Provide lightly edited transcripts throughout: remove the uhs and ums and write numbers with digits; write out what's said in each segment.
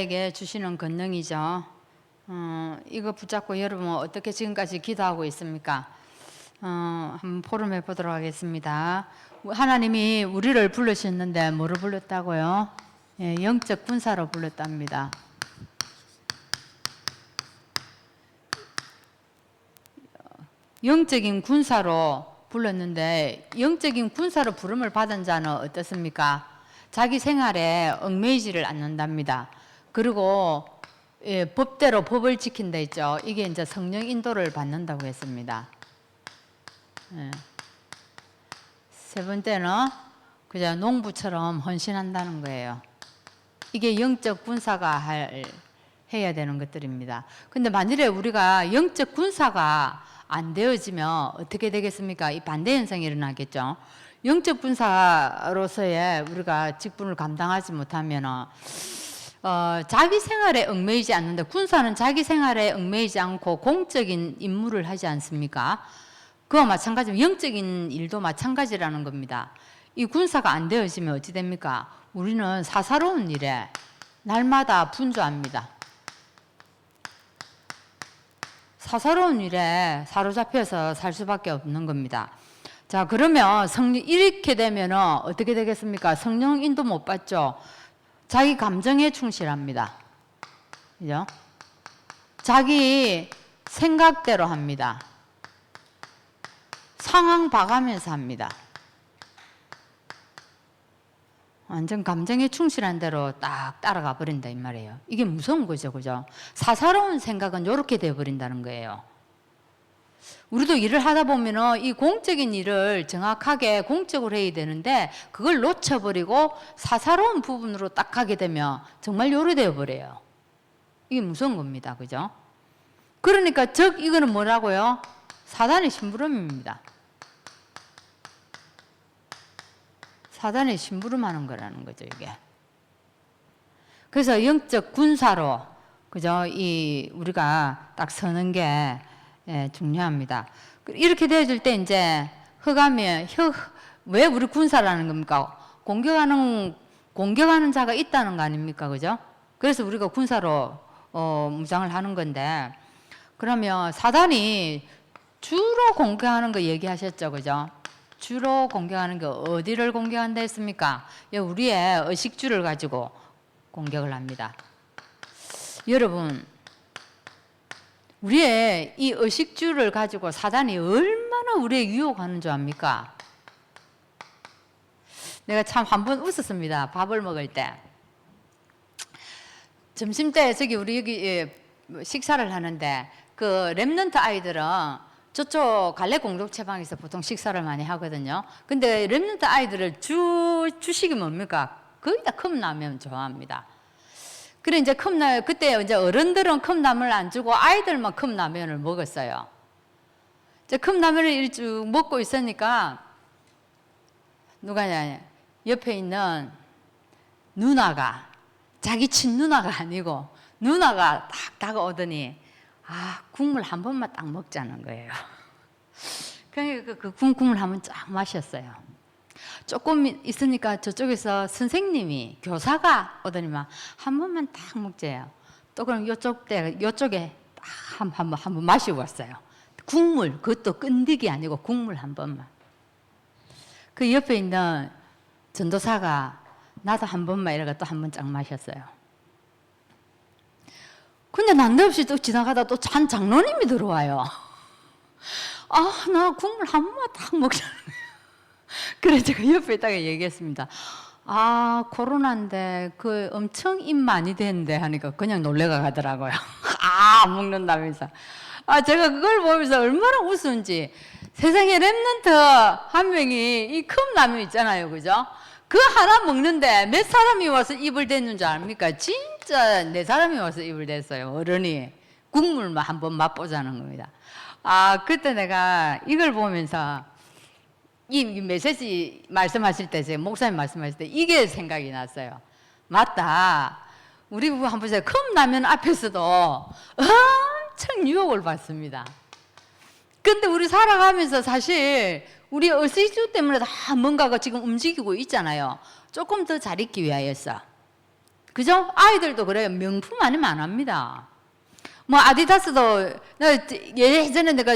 에게 주시는 권능이죠. 이거 붙잡고 여러분 어떻게 지금까지 기도하고 있습니까? 한번 포럼해 보도록 하겠습니다. 하나님이 우리를 부르셨는데 뭐로 불렀다고요? 예, 영적 군사로 불렀답니다. 영적인 군사로 불렀는데 영적인 군사로 부름을 받은 자는 어떻습니까? 자기 생활에 얽매이지를 않는답니다. 그리고 예, 법대로 법을 지킨다 했죠. 이게 이제 성령 인도를 받는다고 했습니다. 예. 세 번째는 그냥 농부처럼 헌신한다는 거예요. 이게 영적 군사가 해야 되는 것들입니다. 근데 만일에 우리가 영적 군사가 안 되어지면 어떻게 되겠습니까? 이 반대 현상이 일어나겠죠. 영적 군사로서의 우리가 직분을 감당하지 못하면 자기 생활에 얽매이지 않는다. 군사는 자기 생활에 얽매이지 않고 공적인 임무를 하지 않습니까? 그와 마찬가지로 영적인 일도 마찬가지라는 겁니다. 이 군사가 안 되어지면 어찌 됩니까? 우리는 사사로운 일에 날마다 분주합니다. 사사로운 일에 사로잡혀서 살 수밖에 없는 겁니다. 자, 그러면 이렇게 되면 어떻게 되겠습니까? 성령 인도 못 받죠? 자기 감정에 충실합니다. 그죠? 자기 생각대로 합니다. 상황 봐가면서 합니다. 완전 감정에 충실한 대로 딱 따라가 버린다 이 말이에요. 이게 무서운 거죠, 그죠? 사사로운 생각은 이렇게 되어버린다는 거예요. 우리도 일을 하다 보면은 이 공적인 일을 정확하게 공적으로 해야 되는데 그걸 놓쳐버리고 사사로운 부분으로 딱 하게 되면 정말 요래되어 버려요. 이게 무서운 겁니다, 그죠? 그러니까 이거는 뭐라고요? 사단의 심부름입니다. 사단의 심부름하는 거라는 거죠, 이게. 그래서 영적 군사로, 그죠? 우리가 딱 서는 게 중요합니다. 이렇게 되어질 때 이제 왜 우리 군사라는 겁니까? 공격하는 자가 있다는 거 아닙니까, 그죠? 그래서 우리가 군사로 무장을 하는 건데, 그러면 사단이 주로 공격하는 거 얘기하셨죠, 그죠? 주로 공격하는 게 어디를 공격한다 했습니까? 우리의 의식주를 가지고 공격을 합니다. 여러분, 우리의 이 의식주를 가지고 사단이 얼마나 우리의 유혹하는 줄 압니까? 내가 참 한 번 웃었습니다. 밥을 먹을 때. 점심때 우리 여기 식사를 하는데 그 랩런트 아이들은 저쪽 갈래 공동체방에서 보통 식사를 많이 하거든요. 근데 랩런트 아이들을 주식이 뭡니까? 거의 다 컵라면 좋아합니다. 그래 이제 그때 이제 어른들은 컵라면을 안 주고 아이들만 컵라면을 먹었어요. 이제 컵라면을 일찍 먹고 있으니까 누가냐 옆에 있는 누나가 자기 친누나가 아니고 누나가 딱 다가오더니 국물 한 번만 딱 먹자는 거예요. 그러니까 그 국물 한 번 쫙 마셨어요. 조금 있으니까 저쪽에서 선생님이 교사가 오더니만 한 번만 딱 먹재요. 또 그럼 요쪽에 딱 한번 마시고 왔어요. 국물, 그것도 끈디기 아니고 국물 한 번만. 그 옆에 있는 전도사가 나도 한 번만 이러고 또 한 번 쫙 마셨어요. 근데 난데없이 또 지나가다 또 장로님이 들어와요. 나 국물 한 번만 딱 먹자는 거예요. 그래서 제가 옆에 있다가 얘기했습니다. 코로나인데 그 엄청 입 많이 되는데 하니까 그냥 놀래가 가더라고요. 먹는다면서. 제가 그걸 보면서 얼마나 우스운지. 세상에 랩런트 한 명이 이 컵라면 있잖아요, 그죠? 그 하나 먹는데 몇 사람이 와서 입을 댔는 줄 압니까? 진짜 4사람이 와서 입을 댔어요. 어른이 국물만 한번 맛보자는 겁니다. 그때 내가 이걸 보면서 이 메시지 말씀하실 때, 제가 목사님 말씀하실 때 이게 생각이 났어요. 맞다. 우리 부부 한번 보세요. 컵라면 앞에서도 엄청 유혹을 받습니다. 근데 우리 살아가면서 사실 우리 의식주 때문에 다 뭔가가 지금 움직이고 있잖아요. 조금 더 잘 있기 위하여서. 그죠? 아이들도 그래요. 명품 아니면 안 합니다. 뭐 아디다스도 예전에 내가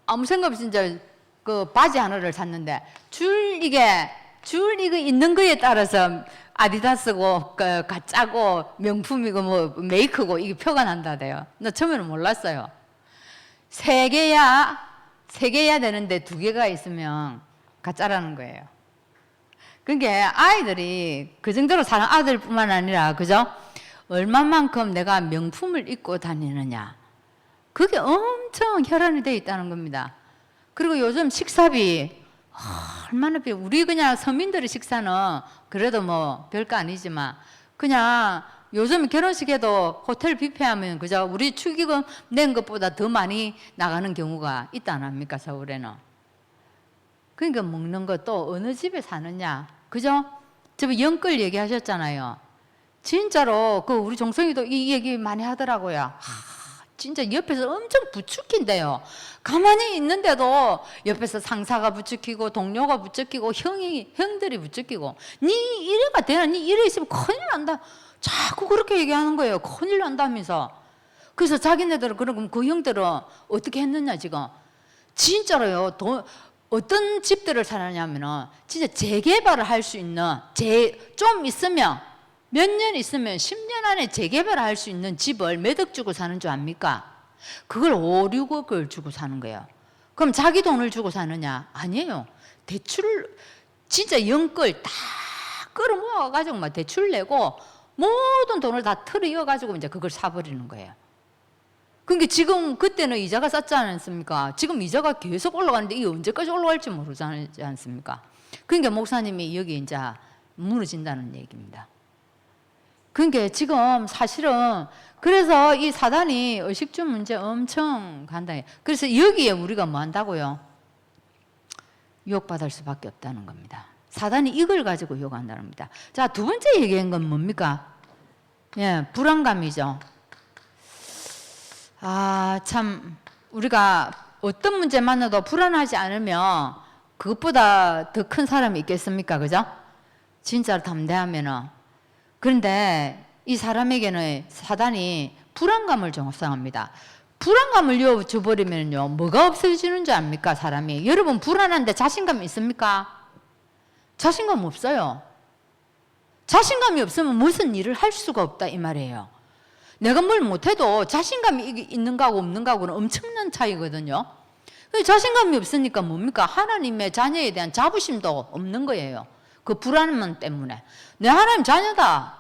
아무 생각 없이 이제 그 바지 하나를 샀는데 줄 이거 있는 거에 따라서 아디다스고 가짜고 명품이고 뭐 메이크고 이게 표가 난다대요. 나 처음에는 몰랐어요. 세 개야 되는데 두 개가 있으면 가짜라는 거예요. 그러니까 아이들이 그 정도로 사는 아들뿐만 아니라 그죠? 얼마만큼 내가 명품을 입고 다니느냐. 그게 엄청 혈안이 되어 있다는 겁니다. 그리고 요즘 식사비 얼마나 우리 그냥 서민들의 식사는 그래도 뭐 별거 아니지만 그냥 요즘 결혼식에도 호텔 뷔페하면 그죠? 우리 축의금 낸 것보다 더 많이 나가는 경우가 있다 안 합니까? 서울에는. 그러니까 먹는 것도 어느 집에 사느냐. 그죠? 저 영끌 얘기하셨잖아요. 진짜로 그 우리 종성이도 이 얘기 많이 하더라고요. 진짜 옆에서 엄청 부추긴대요. 가만히 있는데도 옆에서 상사가 부추기고 동료가 부추기고 형들이 부추기고 니 이래가 되나? 니 이래 있으면 큰일 난다. 자꾸 그렇게 얘기하는 거예요. 큰일 난다면서. 그래서 자기네들은 그러면 그 형들은 어떻게 했느냐 지금. 진짜로요. 어떤 집들을 사느냐면은 진짜 재개발을 할 수 있는 좀 있으면 몇 년 있으면 10년 안에 재개발을 할 수 있는 집을 몇 억 주고 사는 줄 압니까? 그걸 5, 6억을 주고 사는 거예요. 그럼 자기 돈을 주고 사느냐? 아니에요. 대출 진짜 영끌 다 끌어모아가지고 막 대출 내고 모든 돈을 다 틀어이어가지고 이제 그걸 사버리는 거예요. 그러니까 지금 그때는 이자가 쌌지 않습니까? 지금 이자가 계속 올라가는데 이게 언제까지 올라갈지 모르지 않습니까? 그러니까 목사님이 여기 이제 무너진다는 얘기입니다. 그러니까 지금 사실은 그래서 이 사단이 의식주 문제 엄청 간다. 그래서 여기에 우리가 뭐 한다고요? 유혹받을 수밖에 없다는 겁니다. 사단이 이걸 가지고 유혹한다는 겁니다. 자, 두 번째 얘기한 건 뭡니까? 예, 불안감이죠. 참 우리가 어떤 문제만으로도 불안하지 않으면 그것보다 더 큰 사람이 있겠습니까? 그죠? 진짜로 담대하면은. 그런데 이 사람에게는 사단이 불안감을 조성합니다. 불안감을 줘버리면요, 뭐가 없어지는 줄 압니까, 사람이? 여러분, 불안한데 자신감 있습니까? 자신감 없어요. 자신감이 없으면 무슨 일을 할 수가 없다, 이 말이에요. 내가 뭘 못해도 자신감이 있는 거하고 없는 거하고는 엄청난 차이거든요. 자신감이 없으니까 뭡니까? 하나님의 자녀에 대한 자부심도 없는 거예요. 그 불안함 때문에. 내 하나님 자녀다.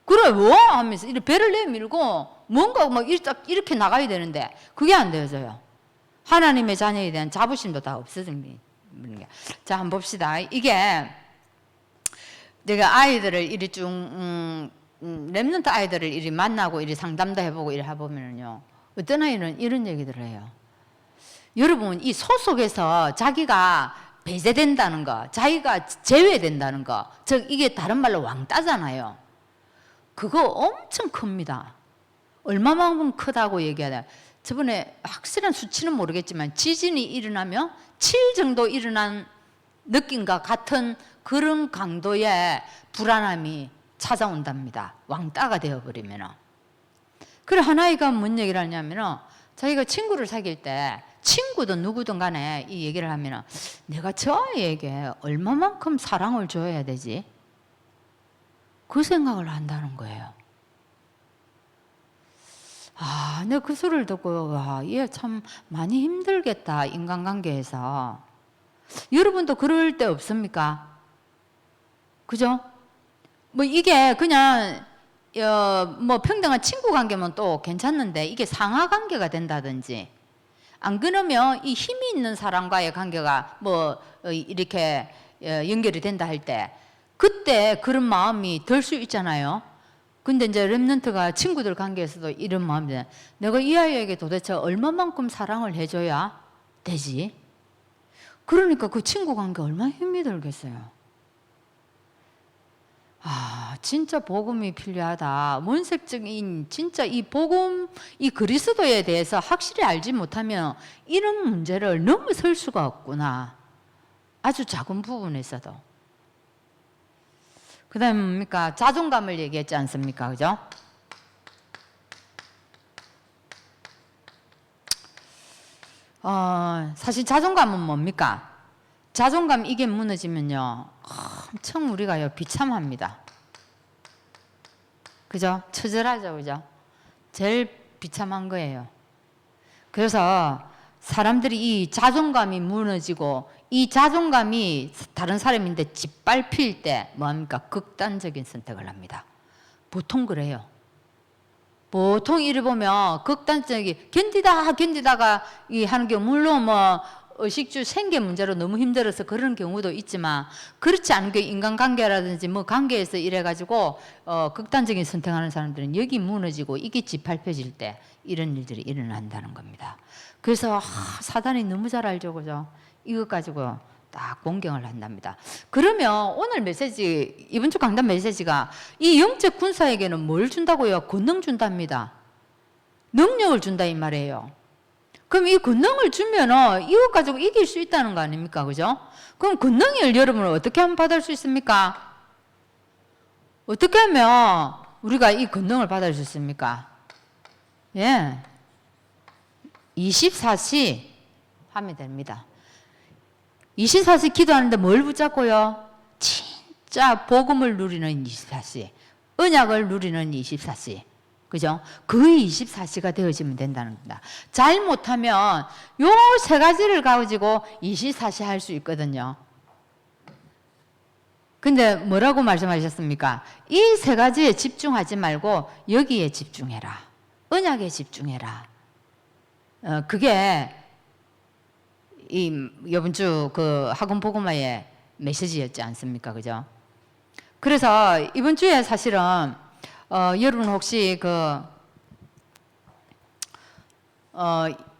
그래, 뭐? 하면서 이렇게 배를 내밀고 뭔가 막 이렇게 나가야 되는데 그게 안 되어져요. 하나님의 자녀에 대한 자부심도 다 없어진 게. 자, 한번 봅시다. 이게 내가 아이들을 이리 쭉, 랩런트 아이들을 이리 만나고 이리 상담도 해보고 이리 해보면요. 어떤 아이는 이런 얘기들을 해요. 여러분, 이 소속에서 자기가 배제된다는 거, 자기가 제외된다는 거, 즉 이게 다른 말로 왕따잖아요. 그거 엄청 큽니다. 얼마만큼 크다고 얘기하냐. 저번에 확실한 수치는 모르겠지만 지진이 일어나면 7 정도 일어난 느낌과 같은 그런 강도의 불안함이 찾아온답니다. 왕따가 되어버리면. 그래, 한 아이가 뭔 얘기를 하냐면 자기가 친구를 사귈 때 친구든 누구든 간에 이 얘기를 하면 내가 저 아이에게 얼마만큼 사랑을 줘야 되지? 그 생각을 한다는 거예요. 내가 그 소리를 듣고 얘 참 많이 힘들겠다, 인간관계에서. 여러분도 그럴 때 없습니까? 그죠? 뭐 이게 그냥 뭐 평등한 친구 관계면 또 괜찮는데 이게 상하 관계가 된다든지 안 그러면 이 힘이 있는 사람과의 관계가 뭐 이렇게 연결이 된다 할 때 그때 그런 마음이 들 수 있잖아요. 근데 이제 랩런트가 친구들 관계에서도 이런 마음이 내가 이 아이에게 도대체 얼마만큼 사랑을 해줘야 되지? 그러니까 그 친구 관계 얼마나 힘이 들겠어요. 진짜 복음이 필요하다. 원색적인 진짜 이 복음, 이 그리스도에 대해서 확실히 알지 못하면 이런 문제를 넘어설 수가 없구나. 아주 작은 부분에서도. 그다음에 뭡니까? 자존감을 얘기했지 않습니까? 그죠? 사실 자존감은 뭡니까? 자존감 이게 무너지면요, 엄청 우리가요 비참합니다. 그죠? 처절하죠, 그죠? 제일 비참한 거예요. 그래서 사람들이 이 자존감이 무너지고 이 자존감이 다른 사람인데 짓밟힐 때 뭐합니까? 극단적인 선택을 합니다. 보통 그래요. 보통 이를 보면 극단적인 견디다가 이 하는 경우, 물론 뭐 의식주 생계 문제로 너무 힘들어서 그런 경우도 있지만, 그렇지 않은 게 인간관계라든지 뭐 관계에서 이래가지고 극단적인 선택하는 사람들은 여기 무너지고 이게 짓밟혀질 때 이런 일들이 일어난다는 겁니다. 그래서 사단이 너무 잘 알죠, 그죠? 이것 가지고 딱 공경을 한답니다. 그러면 오늘 메시지, 이번 주 강단 메시지가 이 영적 군사에게는 뭘 준다고요? 권능 준답니다. 능력을 준다 이 말이에요. 그럼 이 권능을 주면은 이것 가지고 이길 수 있다는 거 아닙니까? 그죠? 그럼 권능을 여러분은 어떻게 하면 받을 수 있습니까? 어떻게 하면 우리가 이 권능을 받을 수 있습니까? 예. 24시 하면 됩니다. 24시 기도하는데 뭘 붙잡고요? 진짜 복음을 누리는 24시, 언약을 누리는 24시, 그죠? 그 24시가 되어지면 된다는 겁니다. 잘못하면 요 세 가지를 가지고 24시 할 수 있거든요. 근데 뭐라고 말씀하셨습니까? 이 세 가지에 집중하지 말고 여기에 집중해라. 언약에 집중해라. 그게 이번 주 그 학원 복음화의 메시지였지 않습니까? 그죠? 그래서 이번 주에 사실은 여러분 혹시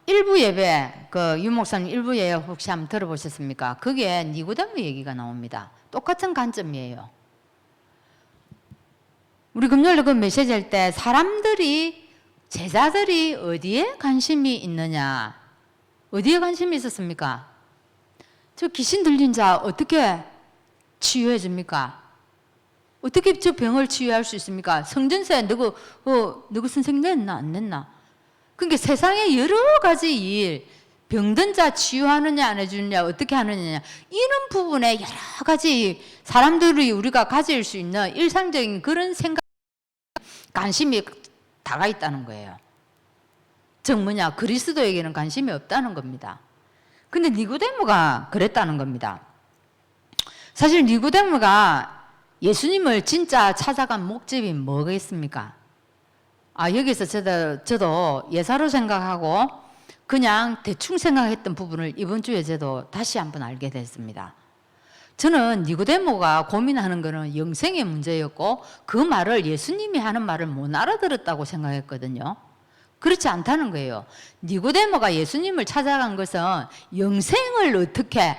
일부 예배, 유 목사님 일부 예배 혹시 한번 들어보셨습니까? 거기에 니고데모 얘기가 나옵니다. 똑같은 관점이에요. 우리 금요일 그 메시지 할 때 제자들이 어디에 관심이 있느냐, 어디에 관심이 있었습니까? 저 귀신 들린 자 어떻게 치유해 줍니까? 어떻게 저 병을 치유할 수 있습니까? 성전세 누구 선생 냈나 안 냈나? 그러니까 세상에 여러 가지 일, 병든 자 치유하느냐 안 해주느냐, 어떻게 하느냐, 이런 부분에 여러 가지 사람들이 우리가 가질 수 있는 일상적인 그런 생각, 관심이 다가 있다는 거예요. 즉 뭐냐, 그리스도에게는 관심이 없다는 겁니다. 근데 니고데모가 그랬다는 겁니다. 사실 니고데모가 예수님을 진짜 찾아간 목적이 뭐겠습니까? 여기서 저도 예사로 생각하고 그냥 대충 생각했던 부분을 이번 주에 저도 다시 한번 알게 됐습니다. 저는 니고데모가 고민하는 것은 영생의 문제였고 그 말을 예수님이 하는 말을 못 알아들었다고 생각했거든요. 그렇지 않다는 거예요. 니고데모가 예수님을 찾아간 것은 영생을 어떻게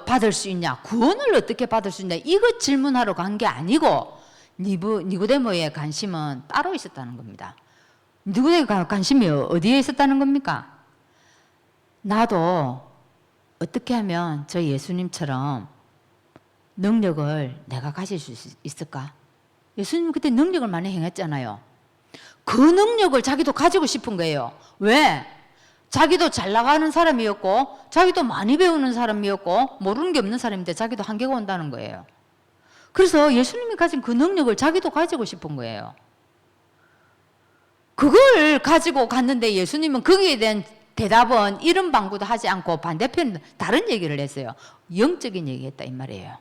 받을 수 있냐, 구원을 어떻게 받을 수 있냐, 이것 질문하러 간 게 아니고 니고데모의 관심은 따로 있었다는 겁니다. 니고데모의 관심이 어디에 있었다는 겁니까? 나도 어떻게 하면 저 예수님처럼 능력을 내가 가질 수 있을까? 예수님 그때 능력을 많이 행했잖아요. 그 능력을 자기도 가지고 싶은 거예요. 왜? 자기도 잘 나가는 사람이었고 자기도 많이 배우는 사람이었고 모르는 게 없는 사람인데 자기도 한계가 온다는 거예요. 그래서 예수님이 가진 그 능력을 자기도 가지고 싶은 거예요. 그걸 가지고 갔는데 예수님은 거기에 대한 대답은 이런 방구도 하지 않고 반대편 다른 얘기를 했어요. 영적인 얘기했다 이 말이에요.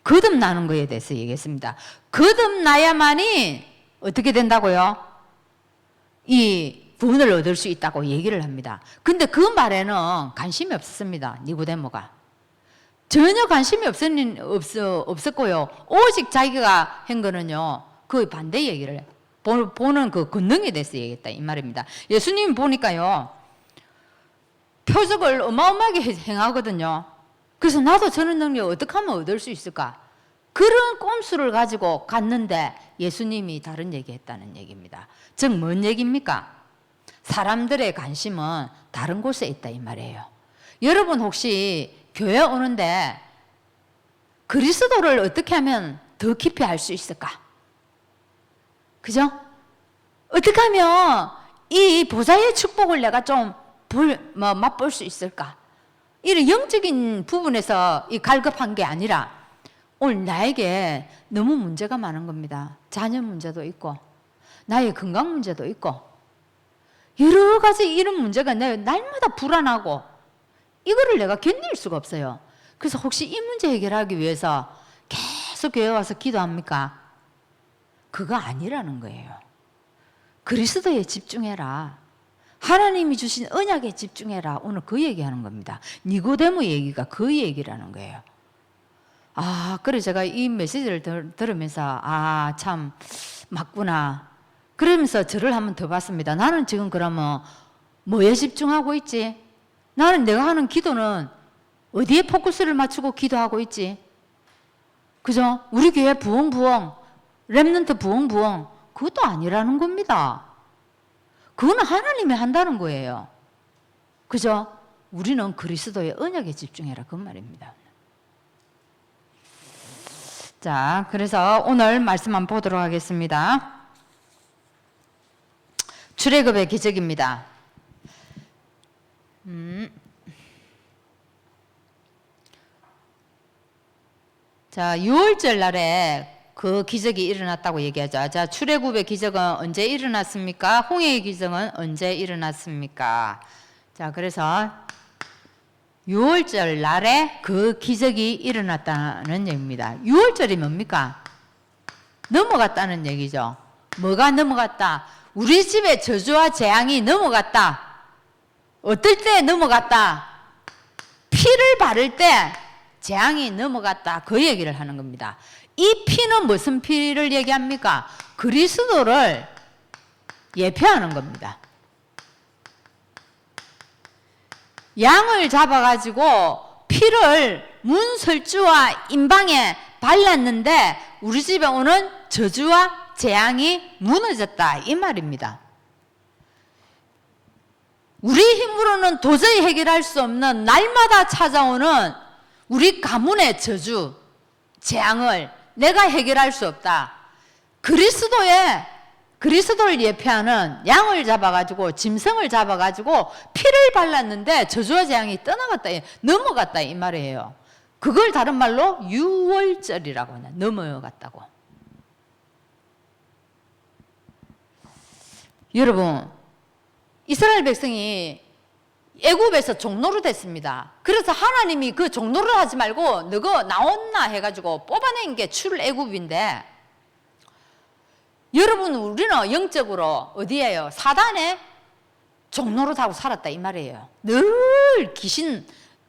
거듭나는 거에 대해서 얘기했습니다. 거듭나야만이 어떻게 된다고요? 이 구원을 얻을 수 있다고 얘기를 합니다. 근데 그 말에는 관심이 없었습니다. 니고데모가. 전혀 관심이 없었고요. 오직 자기가 한 거는요, 그 반대 얘기를 해요. 보는 그 권능에 대해서 얘기했다 이 말입니다. 예수님 보니까요, 표적을 어마어마하게 행하거든요. 그래서 나도 저런 능력 어떻게 하면 얻을 수 있을까? 그런 꼼수를 가지고 갔는데 예수님이 다른 얘기했다는 얘기입니다. 즉 뭔 얘기입니까? 사람들의 관심은 다른 곳에 있다 이 말이에요. 여러분 혹시 교회 오는데 그리스도를 어떻게 하면 더 깊이 알 수 있을까? 그죠? 어떻게 하면 이 보좌의 축복을 내가 좀 맛볼 수 있을까? 이런 영적인 부분에서 이 갈급한 게 아니라 오늘 나에게 너무 문제가 많은 겁니다. 자녀 문제도 있고 나의 건강 문제도 있고 여러 가지 이런 문제가 내 날마다 불안하고 이거를 내가 견딜 수가 없어요. 그래서 혹시 이 문제 해결하기 위해서 계속 교회 와서 기도합니까? 그거 아니라는 거예요. 그리스도에 집중해라. 하나님이 주신 언약에 집중해라. 오늘 그 얘기하는 겁니다. 니고데모 얘기가 그 얘기라는 거예요. 아, 그래 제가 이 메시지를 들으면서 아, 참 맞구나. 그러면서 저를 한번 더 봤습니다. 나는 지금 그러면 뭐에 집중하고 있지? 나는 내가 하는 기도는 어디에 포커스를 맞추고 기도하고 있지? 그죠? 우리 교회 부흥, 렘넌트 부흥, 그것도 아니라는 겁니다. 그거는 하나님이 한다는 거예요. 그죠? 우리는 그리스도의 언약에 집중해라. 그 말입니다. 자, 그래서 오늘 말씀 한번 보도록 하겠습니다. 출애굽의 기적입니다. 자, 6월절 날에 그 기적이 일어났다고 얘기하죠. 자, 출애굽의 기적은 언제 일어났습니까? 홍해의 기적은 언제 일어났습니까? 자, 그래서 6월절 날에 그 기적이 일어났다는 얘기입니다. 6월절이 뭡니까? 넘어갔다는 얘기죠. 뭐가 넘어갔다? 우리 집에 저주와 재앙이 넘어갔다. 어떨 때 넘어갔다? 피를 바를 때 재앙이 넘어갔다. 그 얘기를 하는 겁니다. 이 피는 무슨 피를 얘기합니까? 그리스도를 예표하는 겁니다. 양을 잡아가지고 피를 문설주와 임방에 발랐는데 우리 집에 오는 저주와 재앙이 무너졌다. 이 말입니다. 우리 힘으로는 도저히 해결할 수 없는 날마다 찾아오는 우리 가문의 저주, 재앙을 내가 해결할 수 없다. 그리스도를 예표하는 양을 잡아가지고 짐승을 잡아가지고 피를 발랐는데 저주와 재앙이 떠나갔다, 넘어갔다 이 말이에요. 그걸 다른 말로 유월절이라고 하냐, 넘어갔다고. 여러분, 이스라엘 백성이 애굽에서 종노릇 했습니다. 그래서 하나님이 그 종노릇 하지 말고 너가 나온나 해가지고 뽑아낸 게 출애굽인데, 여러분 우리는 영적으로 어디에요? 사단에 종노릇하고 살았다 이 말이에요. 늘 귀신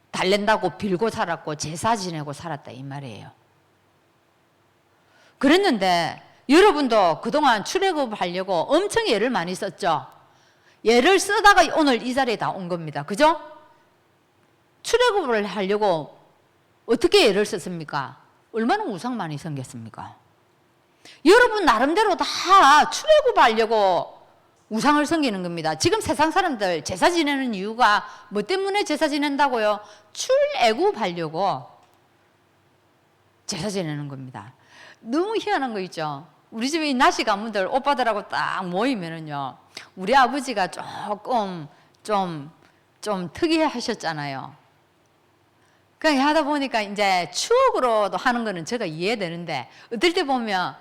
달랜다고 빌고 살았고 제사 지내고 살았다 이 말이에요. 그랬는데 여러분도 그동안 출애굽 하려고 엄청 애를 많이 썼죠. 애를 쓰다가 오늘 이 자리에 다 온 겁니다. 그죠? 출애굽을 하려고 어떻게 애를 썼습니까? 얼마나 우상 많이 생겼습니까? 여러분 나름대로 다 출애굽하려고 우상을 섬기는 겁니다. 지금 세상 사람들 제사 지내는 이유가 뭐 때문에 제사 지낸다고요? 출애굽하려고 제사 지내는 겁니다. 너무 희한한 거 있죠? 우리 집에 나시 가문들 오빠들하고 딱 모이면은요, 우리 아버지가 조금 좀 특이하셨잖아요. 그냥 하다 보니까 이제 추억으로도 하는 거는 제가 이해되는데, 어떨 때 보면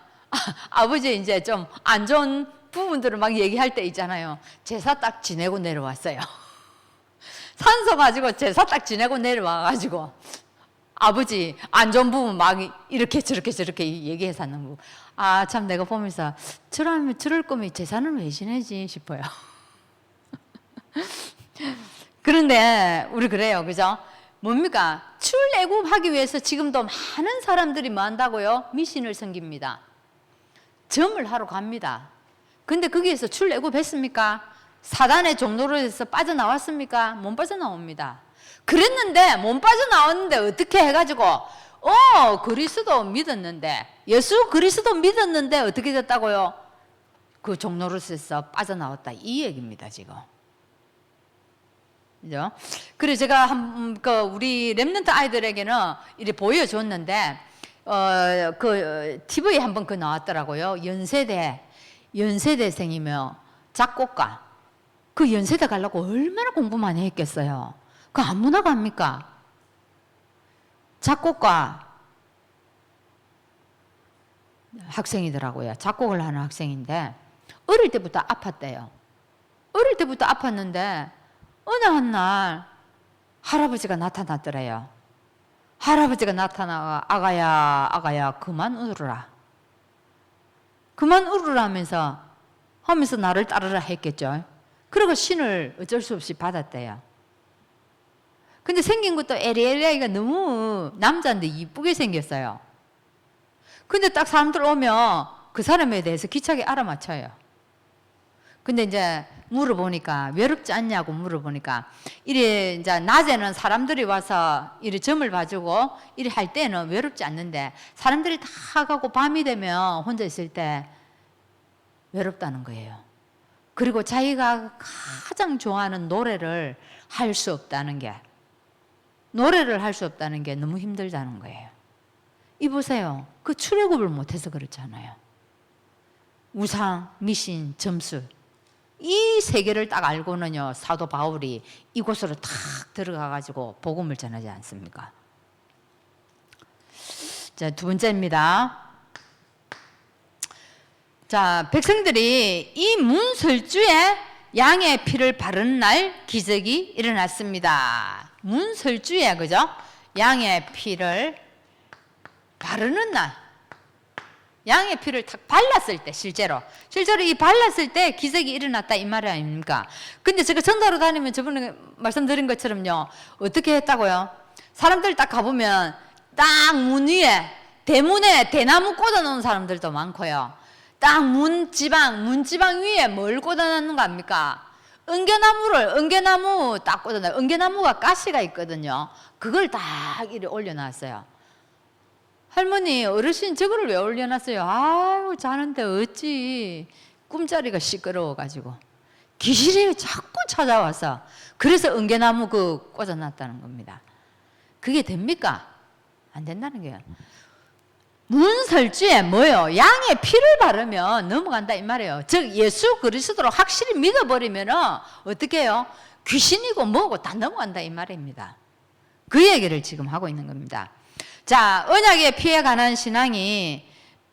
아버지 이제 좀 안 좋은 부분들을 막 얘기할 때 있잖아요. 제사 딱 지내고 내려왔어요. 산소 가지고 제사 딱 지내고 내려와가지고 아버지 안 좋은 부분 막 이렇게 저렇게 얘기해서 하는 거. 아, 참 내가 보면서 저럴 거면 제사는 왜 지내지 싶어요. 그런데 우리 그래요, 그죠? 뭡니까? 출애굽하기 위해서 지금도 많은 사람들이 뭐 한다고요? 미신을 섬깁니다. 점을 하러 갑니다. 근데 거기에서 출애굽했습니까? 사단의 종노릇에서 빠져나왔습니까? 못 빠져나옵니다. 그랬는데 못 빠져나왔는데 어떻게 해가지고 그리스도 믿었는데, 예수 그리스도 믿었는데 어떻게 됐다고요? 그 종노릇에서 빠져나왔다 이 얘기입니다 지금. 그죠? 그래서 제가 우리 렘넌트 아이들에게는 이렇게 보여줬는데, TV에 한번 나왔더라고요. 연세대생이며 작곡가. 그 연세대 가려고 얼마나 공부 많이 했겠어요. 그 아무나 갑니까? 작곡가 학생이더라고요. 작곡을 하는 학생인데 어릴 때부터 아팠대요. 어릴 때부터 아팠는데 어느 한 날 할아버지가 나타났더래요. 할아버지가 나타나가 아가야 그만 울어라. 그만 울으라 하면서 나를 따르라 했겠죠. 그리고 신을 어쩔 수 없이 받았대요. 근데 생긴 것도 에리에리아이가 너무 남자인데 이쁘게 생겼어요. 근데 딱 사람들 오면 그 사람에 대해서 기차게 알아맞혀요. 근데 이제 물어보니까 외롭지 않냐고 물어보니까 이래 이제 낮에는 사람들이 와서 이래 점을 봐주고 이래 할 때는 외롭지 않는데 사람들이 다 가고 밤이 되면 혼자 있을 때 외롭다는 거예요. 그리고 자기가 가장 좋아하는 노래를 할 수 없다는 게 너무 힘들다는 거예요. 이 보세요. 그 출애굽을 못해서 그렇잖아요. 우상, 미신, 점술 이 세 개를 딱 알고는요 사도 바울이 이곳으로 탁 들어가가지고 복음을 전하지 않습니까? 자, 두 번째입니다. 자, 백성들이 이 문설주에 양의 피를 바르는 날 기적이 일어났습니다. 문설주에 그죠? 양의 피를 바르는 날, 양의 피를 탁 발랐을 때 실제로 이 발랐을 때 기적이 일어났다 이 말이 아닙니까? 근데 제가 전도하러 다니면 저번에 말씀드린 것처럼요 어떻게 했다고요? 사람들 딱 가보면 딱 문 위에 대문에 대나무 꽂아놓은 사람들도 많고요. 딱 문지방 위에 뭘 꽂아놓는 거 압니까? 은개나무 딱 꽂아놔요. 은개나무가 가시가 있거든요. 그걸 딱 이렇게 올려놨어요. 할머니, 어르신 저거를 왜 올려놨어요? 아유, 자는데 어찌 꿈자리가 시끄러워가지고 귀신이 자꾸 찾아와서 그래서 은개나무 꽂아놨다는 겁니다. 그게 됩니까? 안 된다는 거예요. 문설주에 뭐요? 양의 피를 바르면 넘어간다 이 말이에요. 즉 예수 그리스도로 확실히 믿어버리면 어떻게 해요? 귀신이고 뭐고 다 넘어간다 이 말입니다. 그 얘기를 지금 하고 있는 겁니다. 자, 언약의 피에 관한 신앙이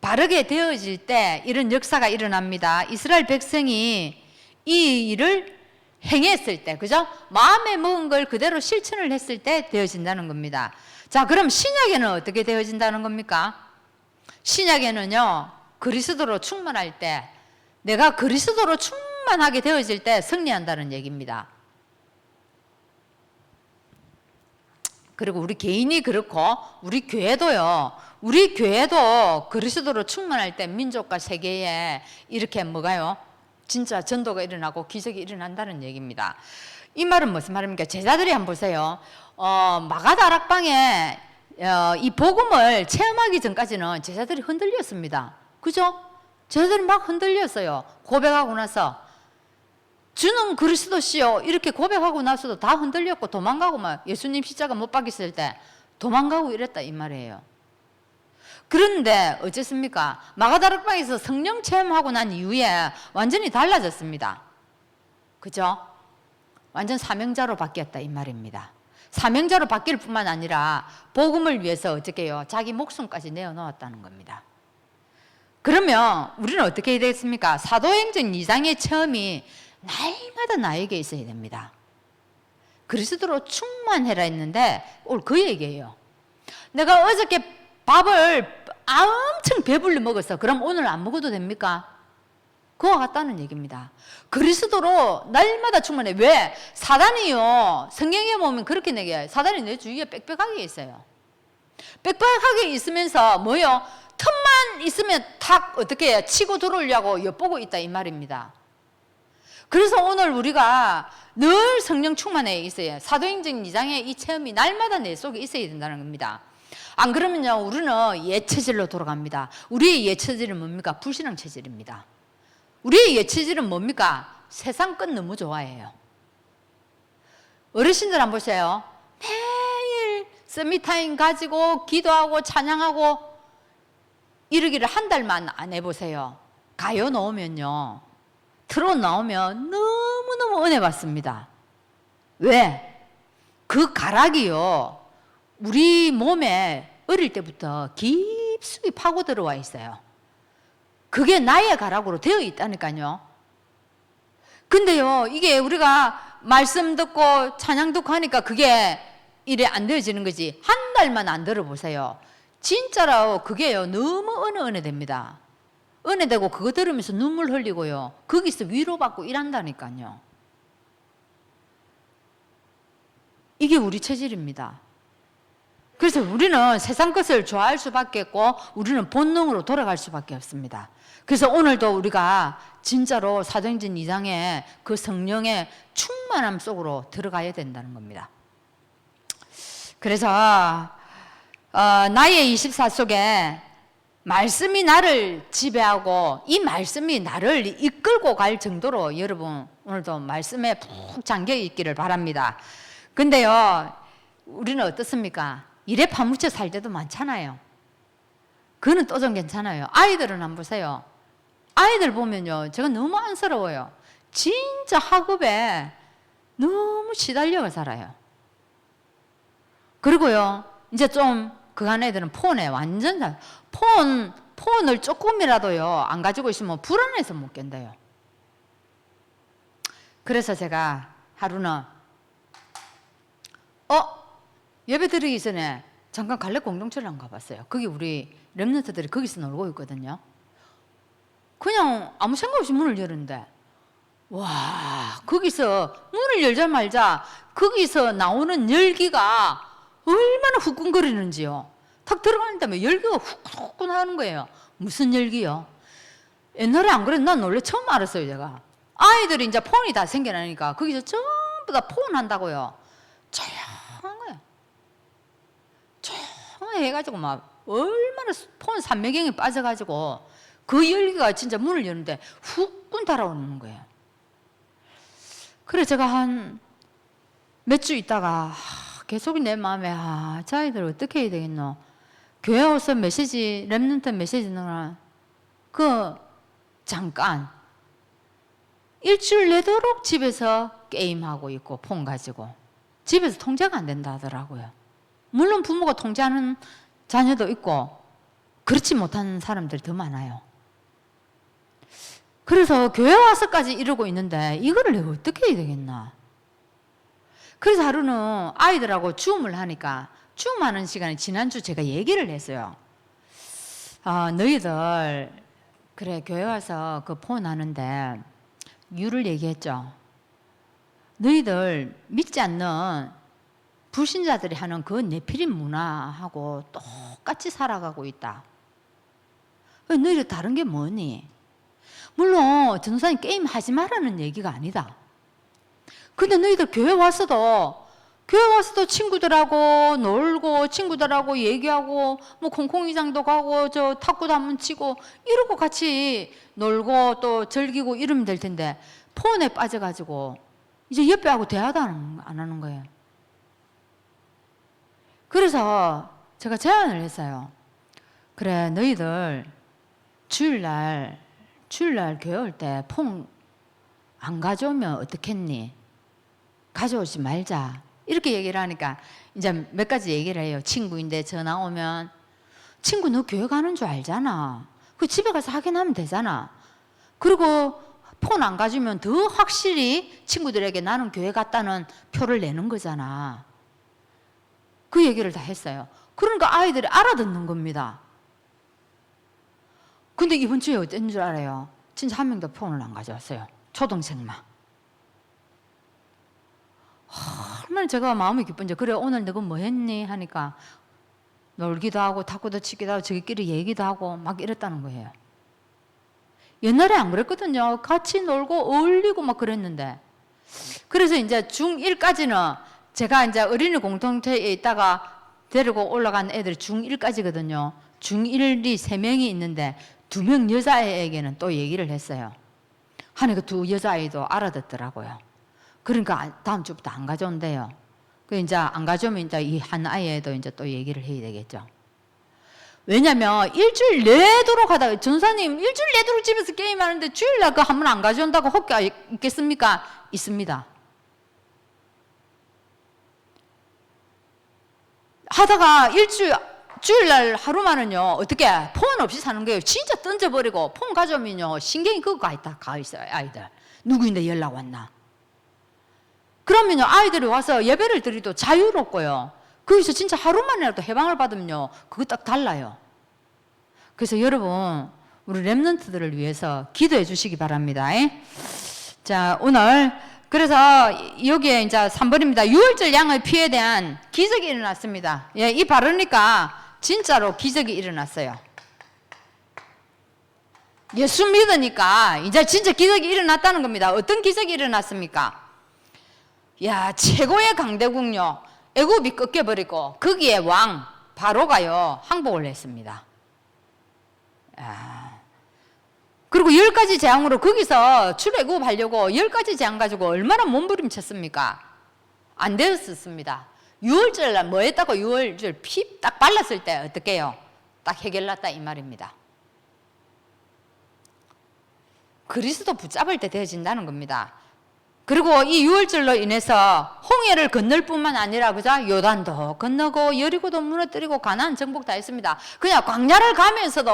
바르게 되어질 때 이런 역사가 일어납니다. 이스라엘 백성이 이 일을 행했을 때, 그죠? 마음에 먹은 걸 그대로 실천을 했을 때 되어진다는 겁니다. 자, 그럼 신약에는 어떻게 되어진다는 겁니까? 신약에는요, 그리스도로 충만할 때, 내가 그리스도로 충만하게 되어질 때 승리한다는 얘기입니다. 그리고 우리 개인이 그렇고 우리 교회도 그리스도로 충만할 때 민족과 세계에 이렇게 뭐가요? 진짜 전도가 일어나고 기적이 일어난다는 얘기입니다. 이 말은 무슨 말입니까? 제자들이 한번 보세요. 마가다락방에 이 복음을 체험하기 전까지는 제자들이 흔들렸습니다. 그죠? 제자들이 막 흔들렸어요. 고백하고 나서 주는 그리스도시요 이렇게 고백하고 나서도 다 흔들렸고 도망가고 막 예수님 십자가 못 박혔을 때 도망가고 이랬다 이 말이에요. 그런데 어쨌습니까? 마가다락방에서 성령 체험하고 난 이후에 완전히 달라졌습니다. 그죠? 완전 사명자로 바뀌었다 이 말입니다. 사명자로 바뀔 뿐만 아니라 복음을 위해서 어떻게 해요? 자기 목숨까지 내어놓았다는 겁니다. 그러면 우리는 어떻게 해야 되겠습니까? 사도행전 2장의 체험이 날마다 나에게 있어야 됩니다. 그리스도로 충만해라 했는데 오늘 그 얘기예요. 내가 어저께 밥을 엄청 배불리 먹었어. 그럼 오늘 안 먹어도 됩니까? 그와 같다는 얘기입니다. 그리스도로 날마다 충만해. 왜? 사단이요. 성경에 보면 그렇게 얘기해요. 사단이 내 주위에 빽빽하게 있어요. 빽빽하게 있으면서 뭐요? 틈만 있으면 탁 어떻게 해요? 치고 들어오려고 엿보고 있다 이 말입니다. 그래서 오늘 우리가 늘 성령 충만해 있어요. 사도행전 2장의 이 체험이 날마다 내 속에 있어야 된다는 겁니다. 안 그러면요 우리는 옛체질로 돌아갑니다. 우리의 옛체질은 뭡니까? 불신앙 체질입니다. 우리의 옛체질은 뭡니까? 세상 것 너무 좋아해요. 어르신들 한번 보세요. 매일 서밋타임 가지고 기도하고 찬양하고 이러기를 한 달만 안 해보세요. 가요 나오면요, 트롯 나오면 너무너무 은혜 받습니다. 왜? 그 가락이요, 우리 몸에 어릴 때부터 깊숙이 파고 들어와 있어요. 그게 나의 가락으로 되어 있다니까요. 근데요, 이게 우리가 말씀 듣고 찬양 듣고 하니까 그게 이래 안 되어지는 거지. 한 달만 안 들어보세요. 진짜로 그게요, 너무 은혜됩니다. 은혜되고 그거 들으면서 눈물 흘리고요, 거기서 위로받고 일한다니까요. 이게 우리 체질입니다. 그래서 우리는 세상 것을 좋아할 수밖에 없고 우리는 본능으로 돌아갈 수밖에 없습니다. 그래서 오늘도 우리가 진짜로 사도행전 2장의 그 성령의 충만함 속으로 들어가야 된다는 겁니다. 그래서 나의 24 속에 말씀이 나를 지배하고 이 말씀이 나를 이끌고 갈 정도로 여러분 오늘도 말씀에 푹 잠겨 있기를 바랍니다. 근데요, 우리는 어떻습니까? 일에 파묻혀 살 때도 많잖아요. 그거는 또 좀 괜찮아요. 아이들은 한번 보세요. 아이들 보면요, 제가 너무 안쓰러워요. 진짜 학업에 너무 시달려 살아요. 그리고요, 이제 좀 그간 애들은 폰에 완전 폰을 조금이라도요 안 가지고 있으면 불안해서 못 견뎌요. 그래서 제가 하루는 예배 드리기 전에 잠깐 갈래 공동체를 안 가봤어요. 거기 우리 렘넌트들이 거기서 놀고 있거든요. 그냥 아무 생각 없이 문을 열었는데, 와, 거기서 문을 열자마자 거기서 나오는 열기가 얼마나 후끈거리는지요. 탁 들어가는 다음에 열기가 후끈후끈 하는 거예요. 무슨 열기요? 옛날에 안 그래도 난 원래 처음 알았어요. 제가 아이들이 이제 폰이 다 생겨나니까 거기서 전부 다 폰 한다고요. 조용한 거예요. 조용해 해가지고 막 얼마나 폰 삼매경에 빠져가지고 그 열기가 진짜 문을 여는데 후끈 달아오는 거예요. 그래 제가 한 몇 주 있다가 계속 내 마음에 저 아이들 어떻게 해야 되겠노? 교회 와서 메시지, 렘넌트 메시지 넣으라. 잠깐 일주일 내도록 집에서 게임하고 있고 폰 가지고 집에서 통제가 안 된다 하더라고요. 물론 부모가 통제하는 자녀도 있고 그렇지 못한 사람들이 더 많아요. 그래서 교회 와서까지 이러고 있는데 이거를 내가 어떻게 해야 되겠나. 그래서 하루는 아이들하고 줌을 하니까 줌하는 시간에 지난주 제가 얘기를 했어요. 너희들 그래 교회 와서 그 폰 하는데 이유를 얘기했죠. 너희들 믿지 않는 불신자들이 하는 그 네피림 문화하고 똑같이 살아가고 있다. 너희들 다른 게 뭐니? 물론 전도사님 게임 하지 말라는 얘기가 아니다. 근데 너희들 교회 와서도 친구들하고 놀고 친구들하고 얘기하고 뭐 콩콩이장도 가고 저 탁구도 한번 치고 이러고 같이 놀고 또 즐기고 이러면 될 텐데 폰에 빠져가지고 이제 옆에하고 대화도 안 하는 거예요. 그래서 제가 제안을 했어요. 그래 너희들 주일날 교회 올 때 폰 안 가져오면 어떻겠니? 가져오지 말자. 이렇게 얘기를 하니까 이제 몇 가지 얘기를 해요. 친구인데 전화 오면 친구 너 교회 가는 줄 알잖아. 그 집에 가서 확인하면 되잖아. 그리고 폰 안 가지면 더 확실히 친구들에게 나는 교회 갔다는 표를 내는 거잖아. 그 얘기를 다 했어요. 그러니까 아이들이 알아듣는 겁니다. 근데 이번 주에 어떤 줄 알아요? 진짜 한 명도 폰을 안 가져왔어요. 초등생만. 얼마나 제가 마음이 기쁜지. 그래 오늘 너가 뭐 했니? 하니까 놀기도 하고 탁구도 치기도 하고 저희끼리 얘기도 하고 막 이랬다는 거예요. 옛날에 안 그랬거든요. 같이 놀고 어울리고 막 그랬는데. 그래서 이제 중1까지는 제가 이제 어린이 공동체에 있다가 데리고 올라간 애들이 중1까지거든요. 중1이 3명이 있는데 2명 여자애에게는 또 얘기를 했어요. 하니까 2 여자아이도 알아듣더라고요. 그러니까 다음 주부터 안 가져온대요. 그 이제 안 가져오면 이제 이 한 아이에도 이제 또 얘기를 해야 되겠죠. 왜냐면 일주일 내도록 하다가 전사님 일주일 내도록 집에서 게임하는데 주일날 그 한 번 안 가져온다고 혹가 있겠습니까? 있습니다. 하다가 주일날 하루만은요 어떻게 폰 없이 사는 거예요. 진짜 던져버리고 폰 가져오면요 신경이 그거 가 있어요. 아이들 누구인데 연락 왔나. 그러면요 아이들이 와서 예배를 드리도 자유롭고요. 거기서 진짜 하루만이라도 해방을 받으면요 그거 딱 달라요. 그래서 여러분 우리 렘넌트들을 위해서 기도해 주시기 바랍니다. 자 오늘 그래서 여기에 이제 3번입니다. 유월절 양의 피에 대한 기적이 일어났습니다. 예, 이 바르니까 진짜로 기적이 일어났어요. 예수 믿으니까 이제 진짜 기적이 일어났다는 겁니다. 어떤 기적이 일어났습니까? 야, 최고의 강대국요 애굽이 꺾여버리고 거기에 왕 바로가요 항복을 했습니다. 그리고 10가지 재앙으로 거기서 출애굽하려고 10가지 재앙 가지고 얼마나 몸부림쳤습니까? 안 되었습니다. 6월절 날 뭐 했다고 6월절 피 딱 발랐을 때 어떻게 해요? 딱 해결났다 이 말입니다. 그리스도 붙잡을 때 되어진다는 겁니다. 그리고 이 6월절로 인해서 홍해를 건널 뿐만 아니라 그죠? 요단도 건너고 여리고도 무너뜨리고 가나안 정복 다 했습니다. 그냥 광야를 가면서도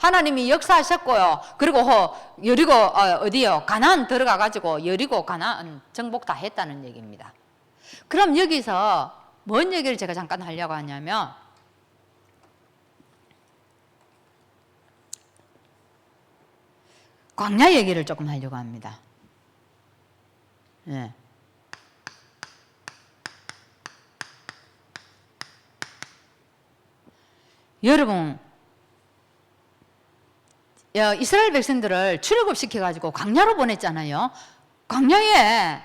하나님이 역사하셨고요. 그리고 여리고 어디요? 가나안 들어가 가지고 여리고 가나안 정복 다 했다는 얘기입니다. 그럼 여기서 뭔 얘기를 제가 잠깐 하려고 하냐면 광야 얘기를 조금 하려고 합니다. 예. 여러분 이스라엘 백성들을 출애굽 시켜가지고 광야로 보냈잖아요. 광야에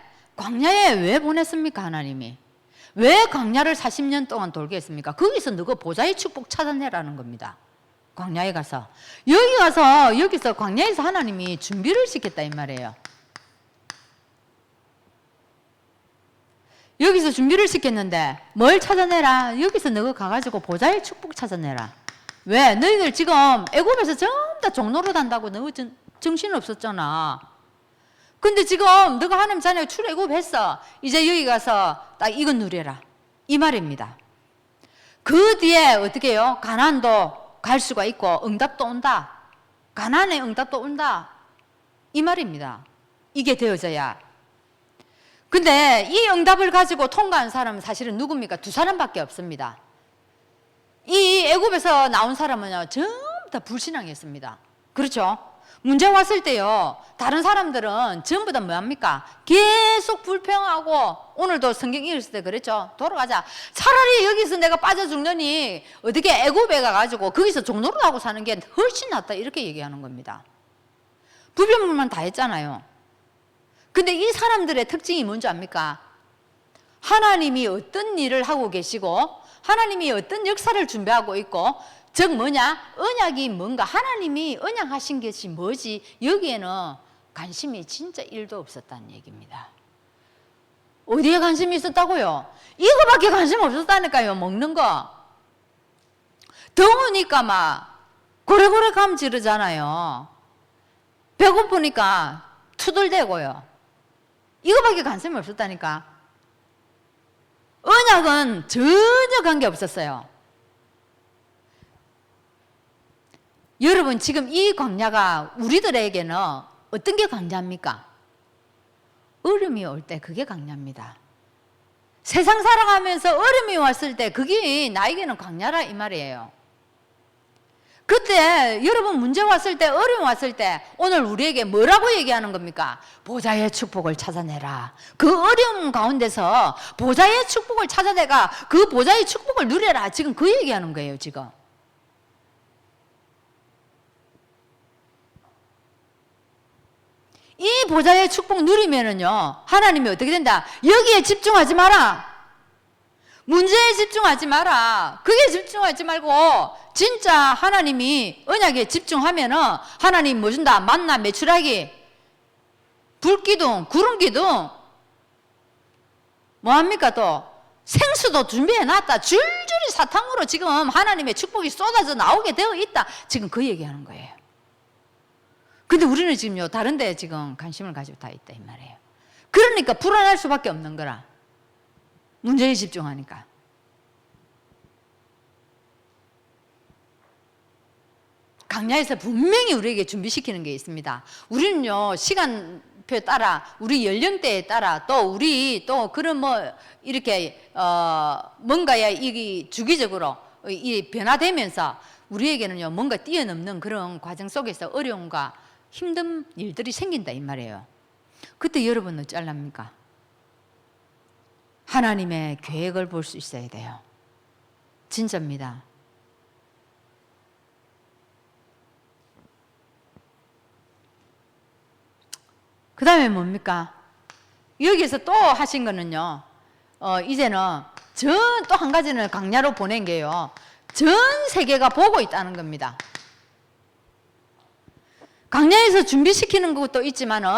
왜 보냈습니까? 하나님이 왜 광야를 40년 동안 돌게 했습니까? 거기서 너가 보좌의 축복 찾아내라는 겁니다. 광야에 가서 여기서 광야에서 하나님이 준비를 시켰다 이 말이에요. 여기서 준비를 시켰는데 뭘 찾아내라? 여기서 너가 가가지고 보좌의 축복 찾아내라. 왜? 너희들 지금 애굽에서 전부 다 종노릇 한다고 너무 정신 없었잖아. 근데 지금 너가 하나님 자녀 출애굽했어. 이제 여기 가서 딱 이거 누려라 이 말입니다. 그 뒤에 어떻게 해요? 가나안도 갈 수가 있고 응답도 온다. 가나안의 응답도 온다 이 말입니다. 이게 되어져야. 근데 이 응답을 가지고 통과한 사람은 사실은 누굽니까? 2사람밖에 없습니다. 이 애굽에서 나온 사람은요 전부 다 불신앙이었습니다. 그렇죠? 문제 왔을 때요 다른 사람들은 전부 다 뭐합니까? 계속 불평하고 오늘도 성경 읽을 때 그랬죠. 돌아가자. 차라리 여기서 내가 빠져 죽느니 어떻게 애굽에 가가지고 거기서 종노릇하고 사는 게 훨씬 낫다 이렇게 얘기하는 겁니다. 불평만 다 했잖아요. 근데 이 사람들의 특징이 뭔지 압니까? 하나님이 어떤 일을 하고 계시고 하나님이 어떤 역사를 준비하고 있고 즉 뭐냐? 언약이 뭔가 하나님이 언약하신 것이 뭐지? 여기에는 관심이 진짜 1도 없었다는 얘기입니다. 어디에 관심이 있었다고요? 이거밖에 관심 없었다니까요. 먹는 거. 더우니까 막 고래고래 감 지르잖아요. 배고프니까 투덜대고요. 이거밖에 관심이 없었다니까. 언약은 전혀 관계 없었어요. 여러분 지금 이 광야가 우리들에게는 어떤 게 광야입니까? 어려움이 올 때 그게 광야입니다. 세상 살아가면서 어려움이 왔을 때 그게 나에게는 광야라 이 말이에요. 그때 여러분 문제 왔을 때 어려움 왔을 때 오늘 우리에게 뭐라고 얘기하는 겁니까? 보좌의 축복을 찾아내라. 그 어려움 가운데서 보좌의 축복을 찾아내가 그 보좌의 축복을 누려라. 지금 그 얘기하는 거예요 지금. 이 보좌의 축복 누리면은요 하나님이 어떻게 된다? 여기에 집중하지 마라. 문제에 집중하지 마라. 그게 집중하지 말고 진짜 하나님이 언약에 집중하면은 하나님 뭐 준다? 만나 메추라기, 불기둥, 구름기둥, 뭐합니까 또? 생수도 준비해놨다. 줄줄이 사탕으로 지금 하나님의 축복이 쏟아져 나오게 되어 있다. 지금 그 얘기하는 거예요. 근데 우리는 지금요, 다른 데에 지금 관심을 가지고 다 있다 이 말이에요. 그러니까 불안할 수밖에 없는 거라. 문제에 집중하니까. 강야에서 분명히 우리에게 준비시키는 게 있습니다. 우리는요, 시간표에 따라, 우리 연령대에 따라, 또 우리 또 그런 이렇게 뭔가에 이 주기적으로 이 변화되면서 우리에게는요, 뭔가 뛰어넘는 그런 과정 속에서 어려움과 힘든 일들이 생긴다 이 말이에요. 그때 여러분은 어쩌랍니까? 하나님의 계획을 볼 수 있어야 돼요. 진짜입니다. 그 다음에 뭡니까? 여기서 또 하신 거는요, 이제는 또 한 가지는 강야로 보낸 게요, 전 세계가 보고 있다는 겁니다. 강야에서 준비시키는 것도 있지만은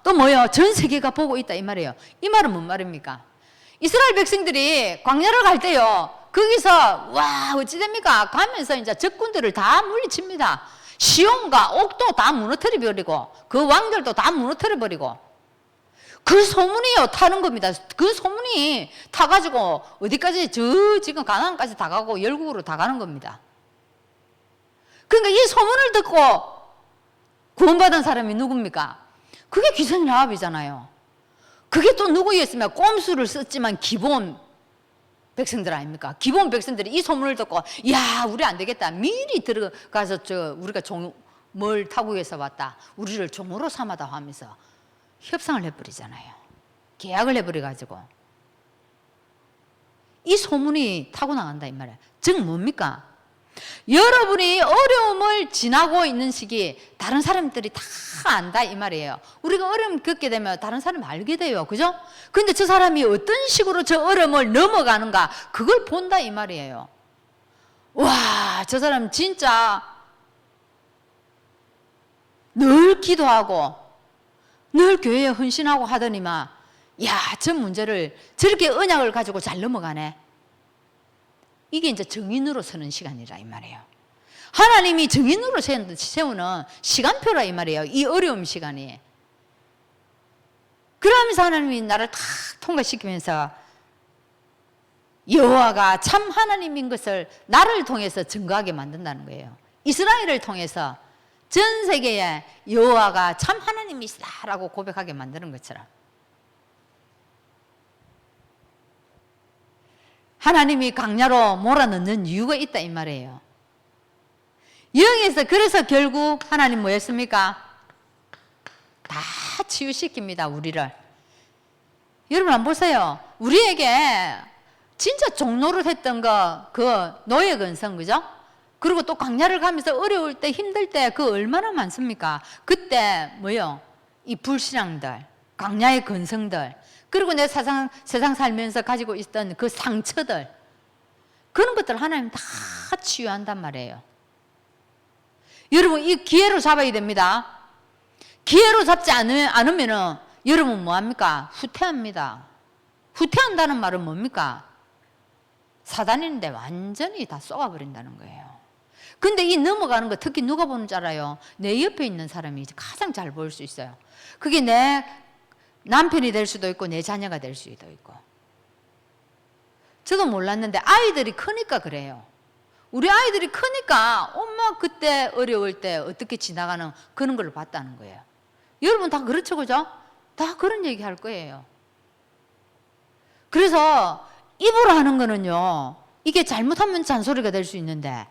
또 뭐요? 전 세계가 보고 있다 이 말이에요. 이 말은 뭔 말입니까? 이스라엘 백성들이 광야를 갈 때요, 거기서 와 어찌 됩니까? 가면서 이제 적군들을 다 물리칩니다. 시온과 옥도 다 무너뜨려 버리고 그 왕들도 다 무너뜨려 버리고 그 소문이요 타는 겁니다. 그 소문이 타가지고 어디까지 저 지금 가나안까지 다 가고 열국으로 다 가는 겁니다. 그러니까 이 소문을 듣고 구원받은 사람이 누굽니까? 그게 기생 라합이잖아요. 그게 또 누구였으면 꼼수를 썼지만 기본 백성들 아닙니까? 기본 백성들이 이 소문을 듣고 야 우리 안 되겠다. 미리 들어가서 우리가 뭘 타국에서 왔다. 우리를 종으로 삼아다 하면서 협상을 해버리잖아요. 계약을 해버려가지고 이 소문이 타고 나간다 이 말이에요. 즉 뭡니까? 여러분이 어려움을 지나고 있는 시기 다른 사람들이 다 안다 이 말이에요. 우리가 어려움 겪게 되면 다른 사람이 알게 돼요. 그죠? 근데 저 사람이 어떤 식으로 저 어려움을 넘어가는가 그걸 본다 이 말이에요. 와, 저 사람 진짜 늘 기도하고 늘 교회에 헌신하고 하더니만 야, 저 문제를 저렇게 언약을 가지고 잘 넘어가네. 이게 이제 정인으로 서는 시간이라 이 말이에요. 하나님이 정인으로 세우는 시간표라 이 말이에요. 이 어려움 시간이. 그러면서 하나님이 나를 다 통과시키면서 여호와가 참 하나님인 것을 나를 통해서 증거하게 만든다는 거예요. 이스라엘을 통해서 전 세계에 여호와가 참 하나님이시다라고 고백하게 만드는 것처럼 하나님이 강야로 몰아넣는 이유가 있다 이 말이에요. 여기에서 그래서 결국 하나님 뭐였습니까? 다 치유시킵니다 우리를. 여러분 한번 보세요. 우리에게 진짜 종로를 했던 그 노예 근성 그죠? 그리고 또 강야를 가면서 어려울 때 힘들 때 그 얼마나 많습니까? 그때 뭐요? 이 불신앙들, 강야의 근성들, 그리고 내 세상 살면서 가지고 있던 그 상처들, 그런 것들 하나님 다 치유한단 말이에요. 여러분 이 기회로 잡아야 됩니다. 기회로 잡지 않으면은 여러분 뭐합니까? 후퇴합니다. 후퇴한다는 말은 뭡니까? 사단인데 완전히 다 쏘아버린다는 거예요. 근데 이 넘어가는 거 특히 누가 보는 줄 알아요? 내 옆에 있는 사람이 가장 잘 볼 수 있어요. 그게 내 남편이 될 수도 있고 내 자녀가 될 수도 있고. 저도 몰랐는데 아이들이 크니까 그래요. 우리 아이들이 크니까 엄마 그때 어려울 때 어떻게 지나가는 그런 걸 봤다는 거예요. 여러분 다 그렇죠 그죠? 다 그런 얘기 할 거예요. 그래서 입으로 하는 거는요, 이게 잘못하면 잔소리가 될 수 있는데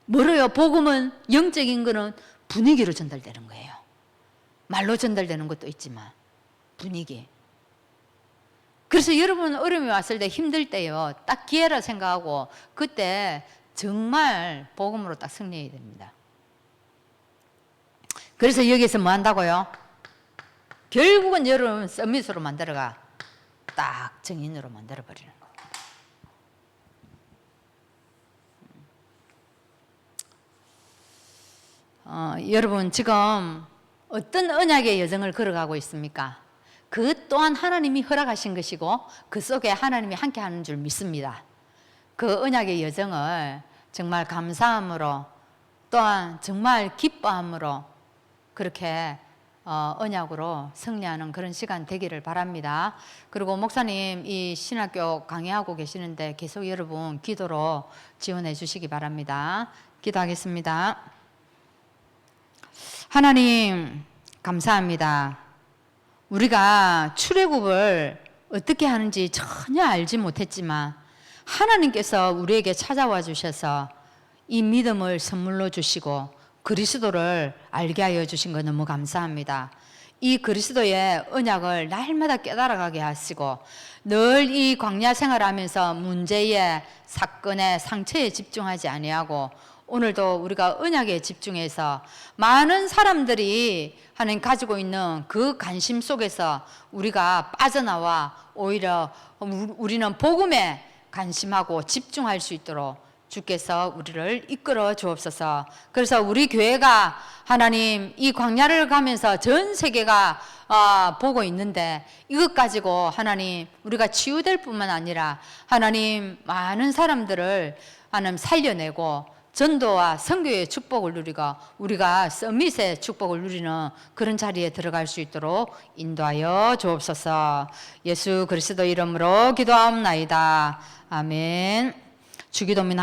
뭐래요? 복음은 영적인 거는 분위기로 전달되는 거예요. 말로 전달되는 것도 있지만 분위기. 그래서 여러분 어려움이 왔을 때 힘들 때요, 딱 기회라 생각하고 그때 정말 복음으로 딱 승리해야 됩니다. 그래서 여기서 뭐 한다고요? 결국은 여러분 서밋으로 만들어가 딱 정인으로 만들어버리는 거. 여러분 지금 어떤 언약의 여정을 걸어가고 있습니까? 그 또한 하나님이 허락하신 것이고 그 속에 하나님이 함께하는 줄 믿습니다. 그 언약의 여정을 정말 감사함으로 또한 정말 기뻐함으로 그렇게 언약으로 승리하는 그런 시간 되기를 바랍니다. 그리고 목사님 이 신학교 강의하고 계시는데 계속 여러분 기도로 지원해 주시기 바랍니다. 기도하겠습니다. 하나님 감사합니다. 우리가 출애굽을 어떻게 하는지 전혀 알지 못했지만 하나님께서 우리에게 찾아와 주셔서 이 믿음을 선물로 주시고 그리스도를 알게 하여 주신 것 너무 감사합니다. 이 그리스도의 언약을 날마다 깨달아가게 하시고 늘 이 광야 생활하면서 문제에 사건에 상처에 집중하지 아니하고 오늘도 우리가 언약에 집중해서 많은 사람들이 하나님 가지고 있는 그 관심 속에서 우리가 빠져나와 오히려 우리는 복음에 관심하고 집중할 수 있도록 주께서 우리를 이끌어 주옵소서. 그래서 우리 교회가 하나님 이 광야를 가면서 전 세계가 보고 있는데 이것 가지고 하나님 우리가 치유될 뿐만 아니라 하나님 많은 사람들을 하나님 살려내고 전도와 선교의 축복을 누리고 우리가 서밋의 축복을 누리는 그런 자리에 들어갈 수 있도록 인도하여 주옵소서. 예수 그리스도 이름으로 기도하옵나이다. 아멘. 주기도문